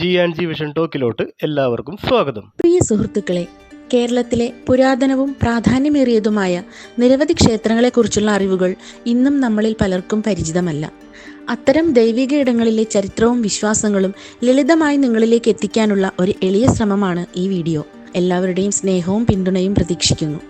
G&G vision ടോക്കിലോട്ട് എല്ലാവർക്കും സ്വാഗതം. പ്രിയ സുഹൃത്തുക്കളെ, കേരളത്തിലെ പുരാതനവും പ്രാധാന്യമേറിയതുമായ നിരവധി ക്ഷേത്രങ്ങളെക്കുറിച്ചുള്ള അറിവുകൾ ഇന്നും നമ്മളിൽ പലർക്കും പരിചിതമല്ല. അത്തരം ദൈവിക ഇടങ്ങളിലെ ചരിത്രവും വിശ്വാസങ്ങളും ലളിതമായി നിങ്ങളിലേക്ക് എത്തിക്കാനുള്ള ഒരു എളിയ ശ്രമമാണ് ഈ വീഡിയോ. എല്ലാവരുടെയും സ്നേഹവും പിന്തുണയും പ്രതീക്ഷിക്കുന്നു.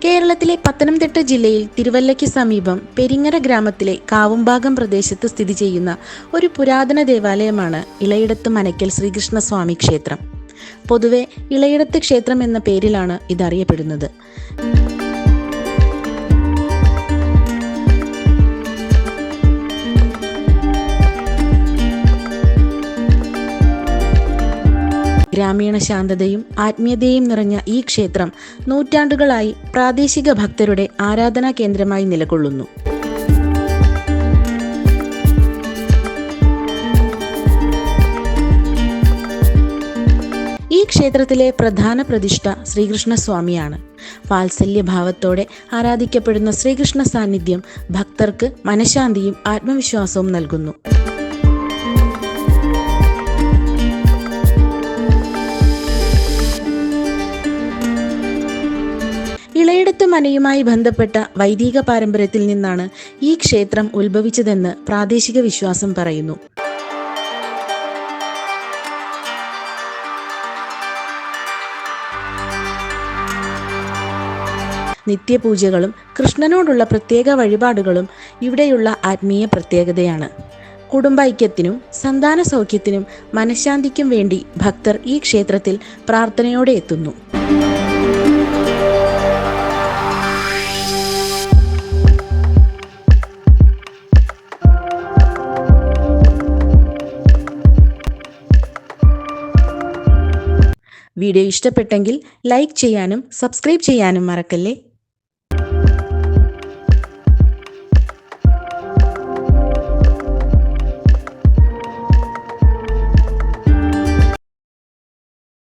കേരളത്തിലെ പത്തനംതിട്ട ജില്ലയിൽ തിരുവല്ലയ്ക്ക് സമീപം പെരിങ്ങര ഗ്രാമത്തിലെ കാവുംഭാഗം പ്രദേശത്ത് സ്ഥിതി ചെയ്യുന്ന ഒരു പുരാതന ദേവാലയമാണ് ഇളയിടത്ത് മനയ്ക്കൽ ശ്രീകൃഷ്ണസ്വാമി ക്ഷേത്രം. പൊതുവെ ഇളയിടത്ത് ക്ഷേത്രം എന്ന പേരിലാണ് ഇതറിയപ്പെടുന്നത്. ഗ്രാമീണ ശാന്തതയും ആത്മീയതയും നിറഞ്ഞ ഈ ക്ഷേത്രം നൂറ്റാണ്ടുകളായി പ്രാദേശിക ഭക്തരുടെ ആരാധനാ കേന്ദ്രമായി നിലകൊള്ളുന്നു. ഈ ക്ഷേത്രത്തിലെ പ്രധാന പ്രതിഷ്ഠ ശ്രീകൃഷ്ണസ്വാമിയാണ്. വാത്സല്യഭാവത്തോടെ ആരാധിക്കപ്പെടുന്ന ശ്രീകൃഷ്ണ സാന്നിധ്യം ഭക്തർക്ക് മനഃശാന്തിയും ആത്മവിശ്വാസവും നൽകുന്നു. ഇളയിടത്ത് മനയുമായി ബന്ധപ്പെട്ട വൈദിക പാരമ്പര്യത്തിൽ നിന്നാണ് ഈ ക്ഷേത്രം ഉത്ഭവിച്ചതെന്ന് പ്രാദേശിക വിശ്വാസം പറയുന്നു. നിത്യപൂജകളും കൃഷ്ണനോടുള്ള പ്രത്യേക വഴിപാടുകളും ഇവിടെയുള്ള ആത്മീയ പ്രത്യേകതയാണ്. കുടുംബൈക്യത്തിനും സന്താന സൗഖ്യത്തിനും മനഃശാന്തിക്കും വേണ്ടി ഭക്തർ ഈ ക്ഷേത്രത്തിൽ പ്രാർത്ഥനയോടെ എത്തുന്നു. വീഡിയോ ഇഷ്ടപ്പെട്ടെങ്കിൽ ലൈക്ക് ചെയ്യാനും സബ്സ്ക്രൈബ് ചെയ്യാനും മറക്കല്ലേ.